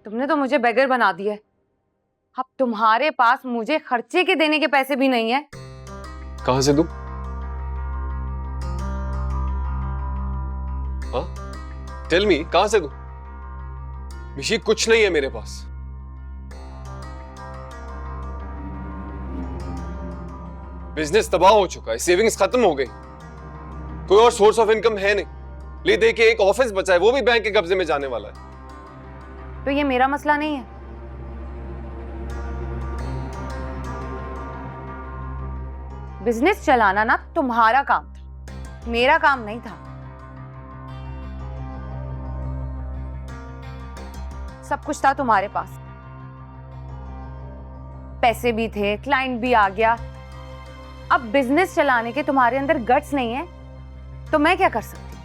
तुमने तो मुझे बेगर बना दिया है। अब तुम्हारे पास मुझे खर्चे के देने के पैसे भी नहीं है। कहां से दूं? हाँ, टेल मी, कहां से दूं? मिशी, कुछ नहीं है मेरे पास। बिजनेस तबाह हो चुका है, सेविंग्स खत्म हो गई, कोई और सोर्स ऑफ इनकम है नहीं। ले दे के एक ऑफिस बचा है, वो भी बैंक के कब्जे में जाने वाला है। तो ये मेरा मसला नहीं है। बिजनेस चलाना ना तुम्हारा काम था, मेरा काम नहीं था। सब कुछ था तुम्हारे पास, पैसे भी थे, क्लाइंट भी आ गया। अब बिजनेस चलाने के तुम्हारे अंदर गट्स नहीं है तो मैं क्या कर सकती?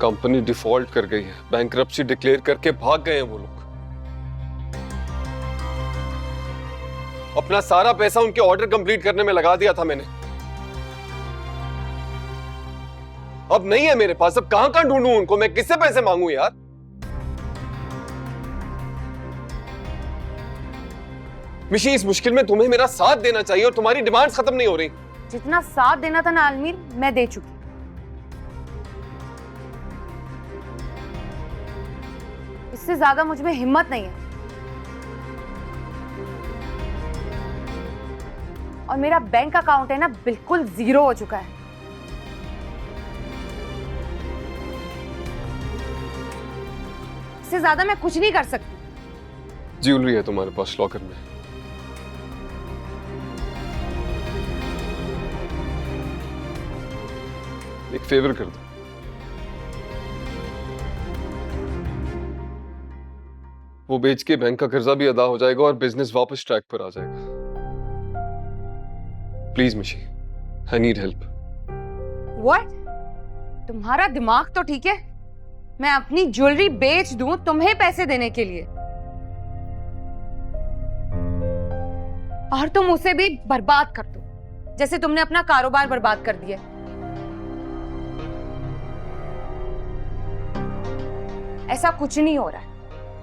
कंपनी डिफॉल्ट कर गई है, बैंकरप्सी डिक्लेयर करके भाग गए हैं वो लोग। अपना सारा पैसा उनके ऑर्डर कंप्लीट करने में लगा दिया था मैंने। अब नहीं है मेरे पास, अब कहां कहां ढूंढूं उनको, मैं किससे पैसे मांगू यार? मिशी, इस मुश्किल में तुम्हें मेरा साथ देना चाहिए और तुम्हारी डिमांड्स खत्म नहीं हो रही। जितना साथ देना था ना आलमीर, मैं दे चुकी। इससे ज्यादा मुझ में हिम्मत नहीं है। और मेरा बैंक अकाउंट है ना, बिल्कुल जीरो हो चुका है। इससे ज्यादा मैं कुछ नहीं कर सकती। ज्वेलरी है तुम्हारे पास लॉकर में, एक फेवर कर दो। वो बेच के बैंक का कर्जा भी अदा हो जाएगा और बिजनेस वापस ट्रैक पर आ जाएगा। प्लीज मिशी, आई नीड हेल्प। व्हाट? तुम्हारा दिमाग तो ठीक है? मैं अपनी ज्वेलरी बेच दूं तुम्हें पैसे देने के लिए, और तुम उसे भी बर्बाद कर दो जैसे तुमने अपना कारोबार बर्बाद कर दिया। ऐसा कुछ नहीं हो रहा है।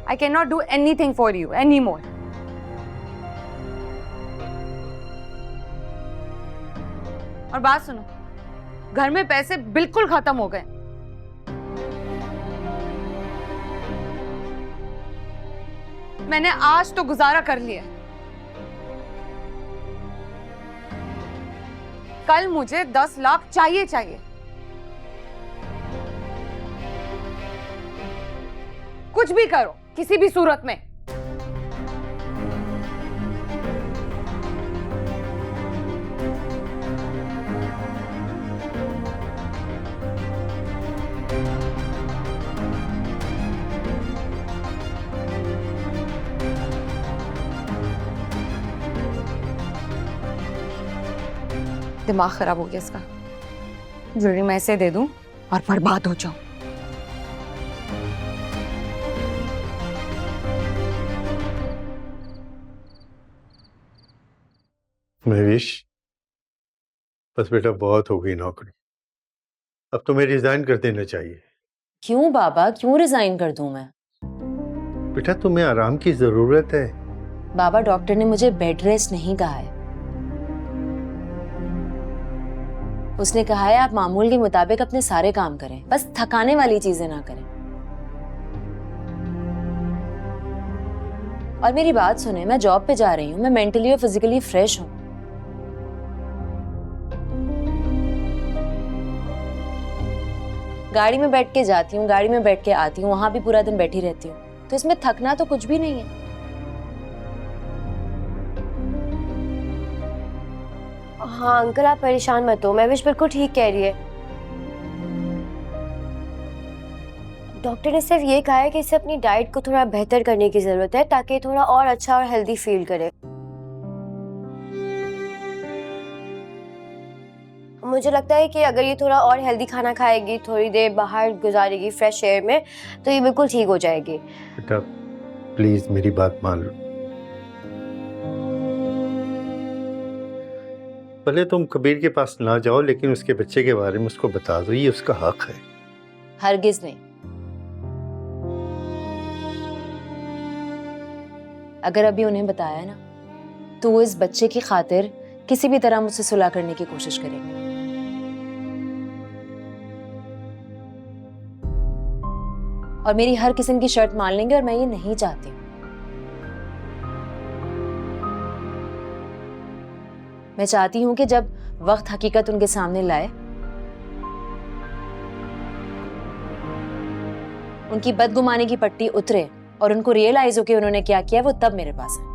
I cannot do anything for you anymore. और बात सुनो, घर में पैसे बिल्कुल खत्म हो गए। मैंने आज तो गुजारा कर लिया, कल मुझे 10 लाख चाहिए चाहिए। कुछ भी करो, किसी भी सूरत में। दिमाग खराब हो गया इसका। ज्वेलरी मैं इसे दे दूं और बर्बाद हो जाऊं। महविश, बस बेटा बहुत हो गई नौकरी, अब तुम्हें रिजाइन कर देना चाहिए। क्यों बाबा, क्यों रिजाइन कर दूं मैं? बेटा तुम्हें आराम की जरूरत है। बाबा, डॉक्टर ने मुझे बेड रेस्ट नहीं कहा है। उसने कहा है आप मामूल के मुताबिक अपने सारे काम करें, बस थकाने वाली चीजें ना करें। और मेरी बात सुने, मैं जॉब पे जा रही हूँ, मैं मेंटली और फिजिकली फ्रेश हूँ। गाड़ी में बैठ के जाती हूँ, गाड़ी में बैठ के आती हूँ, वहां भी पूरा दिन बैठी रहती हूँ, तो इसमें थकना तो कुछ भी नहीं है। हाँ अंकल, आप परेशान मत हो, महविश बिल्कुल ठीक कह रही है। डॉक्टर ने सिर्फ ये कहा है कि इसे अपनी डाइट को थोड़ा बेहतर करने की जरूरत है ताकि थोड़ा और अच्छा और हेल्दी फील करे। मुझे लगता है कि अगर ये थोड़ा और हेल्दी खाना खाएगी, थोड़ी देर बाहर गुजारेगी फ्रेश एयर में, तो ये बिल्कुल ठीक हो जाएगी। बेटा प्लीज मेरी बात मान लो। भले तुम कबीर के पास ना जाओ, लेकिन उसके बच्चे के बारे में उसको बता दो, ये उसका हक है। हरगिज नहीं। अगर अभी उन्हें बताया ना तो वो इस बच्चे की खातिर किसी भी तरह मुझसे सुलह करने की कोशिश करेंगे। और मेरी हर किस्म की शर्त मान लेंगे और मैं ये नहीं चाहती हूँ। मैं चाहती हूँ कि जब वक्त हकीकत उनके सामने लाए, उनकी बदगुमानी की पट्टी उतरे और उनको रियलाइज हो कि उन्होंने क्या किया, वो तब मेरे पास है।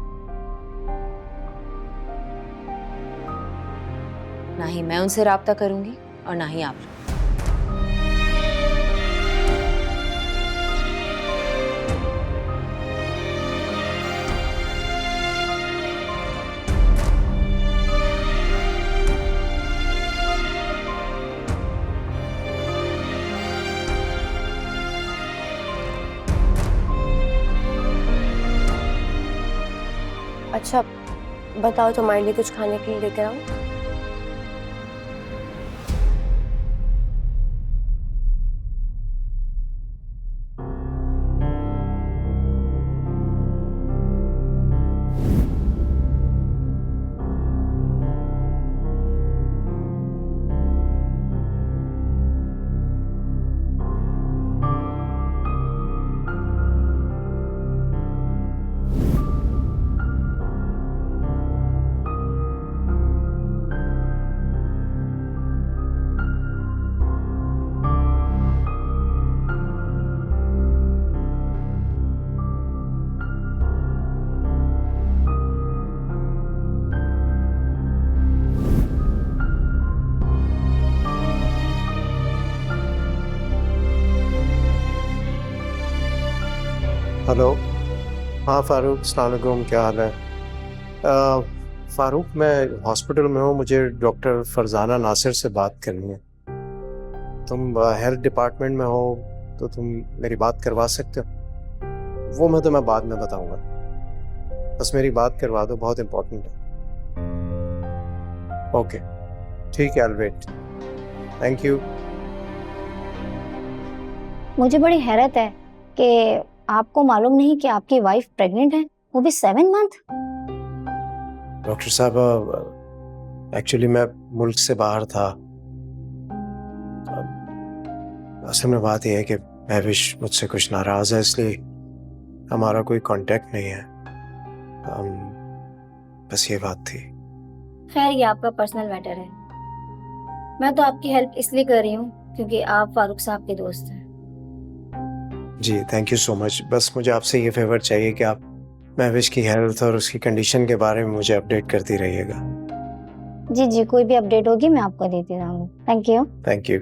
ना ही मैं उनसे राब्ता करूंगी और ना ही आप। अच्छा बताओ, तुम्हारे लिए कुछ खाने के लिए लेकर आऊं? हेलो। हाँ फारूक, अस्सलाम वालेकुम, क्या हाल है? फारूक, मैं हॉस्पिटल में हूँ, मुझे डॉक्टर फरजाना नासिर से बात करनी है। तुम हेल्थ डिपार्टमेंट में हो तो तुम मेरी बात करवा सकते हो? वो मैं तुम्हें बाद में बताऊंगा, बस मेरी बात करवा दो, बहुत इम्पोर्टेंट है। ओके ठीक है, I will wait. Thank you. मुझे बड़ी हैरत है कि आपको मालूम नहीं कि आपकी वाइफ प्रेग्नेंट है, वो भी 7 मंथ। डॉक्टर साहब, एक्चुअली मैं मुल्क से बाहर था। असल में बात यह है कि महविश मुझसे कुछ नाराज़ है, इसलिए हमारा कोई कांटेक्ट नहीं है। बस ये बात थी। खैर, ये आपका पर्सनल मैटर है। मैं तो आपकी हेल्प इसलिए कर रही हूँ क्योंकि आप फारूक साहब के दोस्त हैं। जी थैंक यू सो मच। बस मुझे आपसे ये फेवर चाहिए कि आप महविश की हेल्थ और उसकी कंडीशन के बारे में मुझे अपडेट करती रहिएगा। जी जी, कोई भी अपडेट होगी मैं आपको देती रहूँगी। Thank you. Thank you.